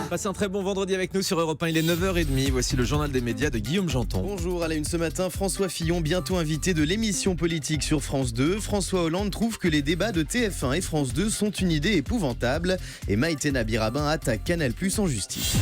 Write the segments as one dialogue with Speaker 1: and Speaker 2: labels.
Speaker 1: Passez un très bon vendredi avec nous sur Europe 1, il est 9h30. Voici le journal des médias de Guillaume Janton.
Speaker 2: Bonjour, à la une ce matin, François Fillon, bientôt invité de l'émission politique sur France 2. François Hollande trouve que les débats de TF1 et France 2 sont une idée épouvantable. Et Maïté Nabirabin attaque Canal+ en justice.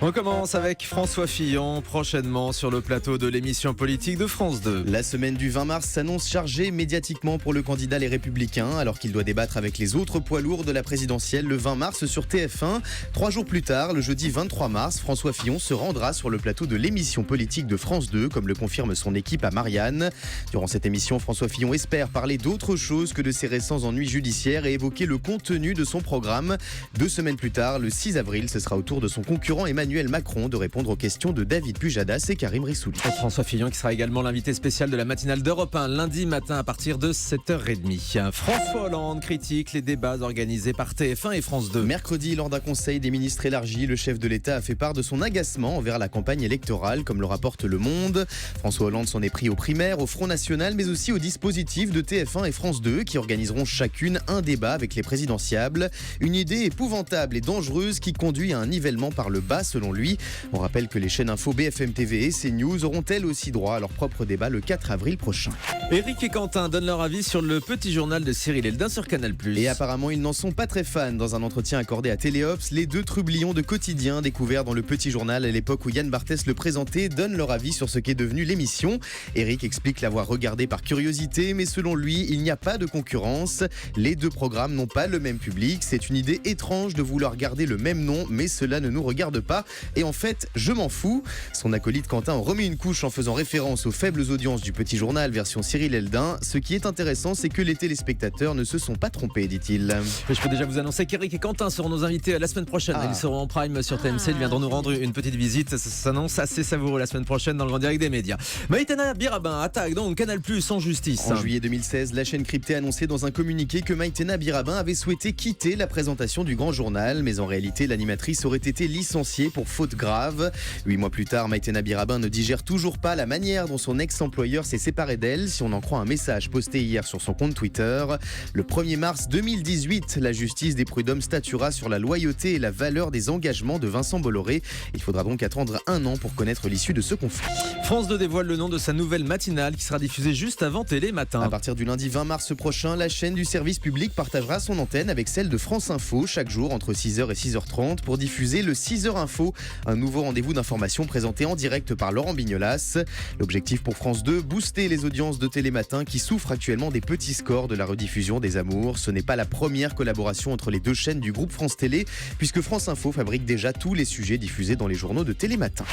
Speaker 1: On commence avec François Fillon, prochainement sur le plateau de l'émission politique de France 2.
Speaker 2: La semaine du 20 mars s'annonce chargée médiatiquement pour le candidat Les Républicains, alors qu'il doit débattre avec les autres poids lourds de la présidentielle le 20 mars sur TF1. 3 jours plus tard, le jeudi 23 mars, François Fillon se rendra sur le plateau de l'émission politique de France 2, comme le confirme son équipe à Marianne. Durant cette émission, François Fillon espère parler d'autre chose que de ses récents ennuis judiciaires et évoquer le contenu de son programme. 2 semaines plus tard, le 6 avril, ce sera au tour de son concurrent Emmanuel Macron de répondre aux questions de David Pujadas et Karim Rissouli.
Speaker 1: François Fillon qui sera également l'invité spécial de la matinale d'Europe 1 lundi matin à partir de 7h30. François Hollande critique les débats organisés par TF1 et France 2.
Speaker 2: Mercredi, lors d'un conseil des ministres élargi, le chef de l'État a fait part de son agacement envers la campagne électorale, comme le rapporte Le Monde. François Hollande s'en est pris aux primaires, au Front National, mais aussi au dispositif de TF1 et France 2 qui organiseront chacune un débat avec les présidentiables. Une idée épouvantable et dangereuse qui conduit à un nivellement par le bas selon lui. On rappelle que les chaînes info BFM TV et CNews auront elles aussi droit à leur propre débat le 4 avril prochain.
Speaker 1: Éric et Quentin donnent leur avis sur le petit journal de Cyril Eldin sur Canal+.
Speaker 2: Et apparemment, ils n'en sont pas très fans. Dans un entretien accordé à Téléops, les 2 trublions de quotidien découverts dans le petit journal à l'époque où Yann Barthès le présentait donnent leur avis sur ce qu'est devenu l'émission. Éric explique l'avoir regardé par curiosité, mais selon lui, il n'y a pas de concurrence. Les 2 programmes n'ont pas le même public. C'est une idée étrange de vouloir garder le même nom, mais cela ne nous regarde pas. Et en fait, je m'en fous. Son acolyte Quentin en remet une couche en faisant référence aux faibles audiences du petit journal version Cyril Eldin. Ce qui est intéressant, c'est que les téléspectateurs ne se sont pas trompés, dit-il.
Speaker 1: Je peux déjà vous annoncer qu'Éric et Quentin seront nos invités la semaine prochaine. Ils seront en prime sur TMC. Ils viendront nous rendre une petite visite. Ça s'annonce assez savoureux la semaine prochaine dans le Grand Direct des médias. Maïté Nabirabin attaque donc Canal+ en justice.
Speaker 2: En juillet 2016, la chaîne cryptée a annoncé dans un communiqué que Maïté Nabirabin avait souhaité quitter la présentation du Grand Journal, mais en réalité, l'animatrice aurait été licenciée pour faute grave. 8 mois plus tard, Maïté Nabirabin ne digère toujours pas la manière dont son ex-employeur s'est séparé d'elle, si on en croit un message posté hier sur son compte Twitter. Le 1er mars 2018, la justice des prud'hommes statuera sur la loyauté et la valeur des engagements de Vincent Bolloré. Il faudra donc attendre 1 an pour connaître l'issue de ce conflit.
Speaker 1: France 2 dévoile le nom de sa nouvelle matinale qui sera diffusée juste avant Télé Matin.
Speaker 2: À partir du lundi 20 mars prochain, la chaîne du service public partagera son antenne avec celle de France Info chaque jour entre 6h et 6h30 pour diffuser le 6h Info, un nouveau rendez-vous d'information présenté en direct par Laurent Bignolas. L'objectif pour France 2, booster les audiences de Télématin qui souffrent actuellement des petits scores de la rediffusion des Amours. Ce n'est pas la première collaboration entre les 2 chaînes du groupe France Télé, puisque France Info fabrique déjà tous les sujets diffusés dans les journaux de Télématin.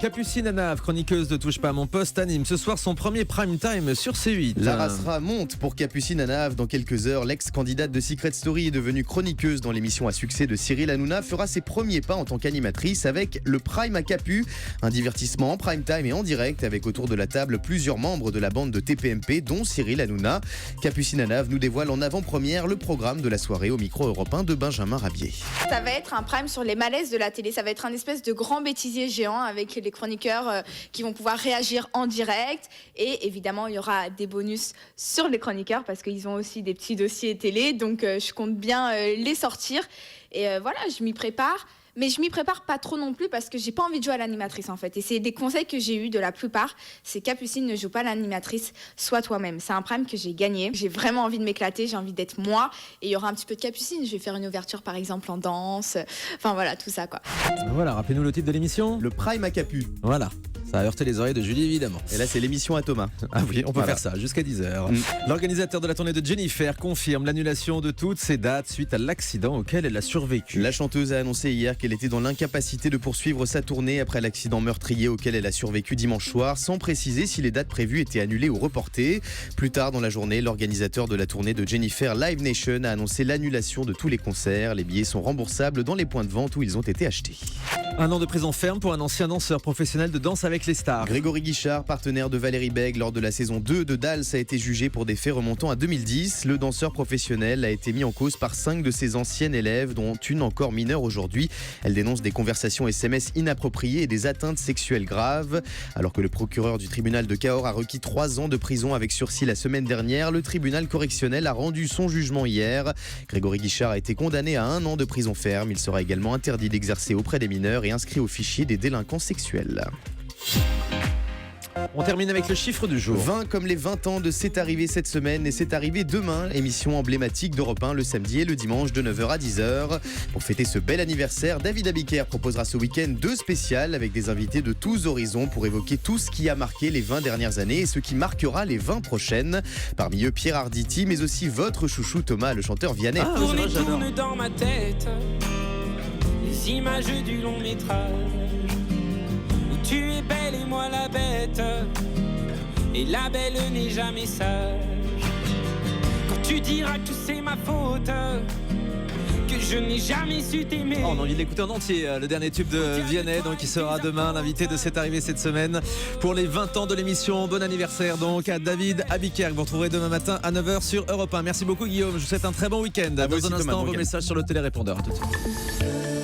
Speaker 1: Capucine Anav, chroniqueuse de Touche pas à mon poste, anime ce soir son premier prime time sur C8.
Speaker 2: La rassera monte pour Capucine Anav. Dans quelques heures, l'ex-candidate de Secret Story est devenue chroniqueuse dans l'émission à succès de Cyril Hanouna, fera ses premiers pas en tant qu'animatrice avec le Prime à Capu, un divertissement en prime time et en direct avec autour de la table plusieurs membres de la bande de TPMP dont Cyril Hanouna. Capucine Anav nous dévoile en avant-première le programme de la soirée au micro européen de Benjamin Rabier.
Speaker 3: Ça va être un prime sur les malaises de la télé, ça va être un espèce de grand bêtisier géant avec les chroniqueurs qui vont pouvoir réagir en direct et évidemment il y aura des bonus sur les chroniqueurs parce qu'ils ont aussi des petits dossiers télé donc je compte bien les sortir et voilà, je m'y prépare. Mais je m'y prépare pas trop non plus parce que j'ai pas envie de jouer à l'animatrice en fait. Et c'est des conseils que j'ai eu de la plupart. C'est Capucine, ne joue pas à l'animatrice, sois toi-même. C'est un prime que j'ai gagné. J'ai vraiment envie de m'éclater, j'ai envie d'être moi. Et il y aura un petit peu de Capucine. Je vais faire une ouverture par exemple en danse. Enfin voilà, tout ça quoi.
Speaker 1: Voilà, rappelez-nous le titre de l'émission.
Speaker 2: Le Prime à Capu.
Speaker 1: Voilà. Ça a heurté les oreilles de Julie évidemment.
Speaker 2: Et là c'est l'émission à Thomas.
Speaker 1: Ah oui, on peut faire ça jusqu'à 10h. L'organisateur de la tournée de Jennifer confirme l'annulation de toutes ses dates suite à l'accident auquel elle a survécu.
Speaker 2: La chanteuse a annoncé hier qu'elle était dans l'incapacité de poursuivre sa tournée après l'accident meurtrier auquel elle a survécu dimanche soir, sans préciser si les dates prévues étaient annulées ou reportées. Plus tard dans la journée, l'organisateur de la tournée de Jennifer, Live Nation, a annoncé l'annulation de tous les concerts. Les billets sont remboursables dans les points de vente où ils ont été achetés.
Speaker 1: Un an de prison ferme pour un ancien danseur professionnel de Danse avec les stars.
Speaker 2: Grégory Guichard, partenaire de Valérie Bègue lors de la saison 2 de Dals, a été jugé pour des faits remontant à 2010. Le danseur professionnel a été mis en cause par 5 de ses anciennes élèves, dont une encore mineure aujourd'hui. Elle dénonce des conversations SMS inappropriées et des atteintes sexuelles graves. Alors que le procureur du tribunal de Cahors a requis 3 ans de prison avec sursis la semaine dernière, le tribunal correctionnel a rendu son jugement hier. Grégory Guichard a été condamné à 1 an de prison ferme. Il sera également interdit d'exercer auprès des mineurs et inscrit au fichier des délinquants sexuels.
Speaker 1: On termine avec le chiffre du jour.
Speaker 2: 20 comme les 20 ans de C'est arrivé cette semaine et C'est arrivé demain, émission emblématique d'Europe 1 le samedi et le dimanche de 9h à 10h. Pour fêter ce bel anniversaire, David Abiker proposera ce week-end 2 spéciales avec des invités de tous horizons pour évoquer tout ce qui a marqué les 20 dernières années et ce qui marquera les 20 prochaines. Parmi eux, Pierre Arditi, mais aussi votre chouchou Thomas, le chanteur Vianney.
Speaker 4: Tourne dans ma tête les images du long métrage où tu es belle et moi la bête, et la belle n'est jamais sage. Quand tu diras que c'est ma faute, que je n'ai jamais su t'aimer.
Speaker 1: On a envie de l'écouter en entier, le dernier tube de Vianney, donc qui sera demain l'invité de C'est arrivé cette semaine pour les 20 ans de l'émission. Bon anniversaire donc à David Abiker, que vous retrouverez demain matin à 9h sur Europe 1. Merci beaucoup Guillaume, je vous souhaite un très bon week-end. Dans un instant, vos messages sur le télérépondeur. À tout de suite.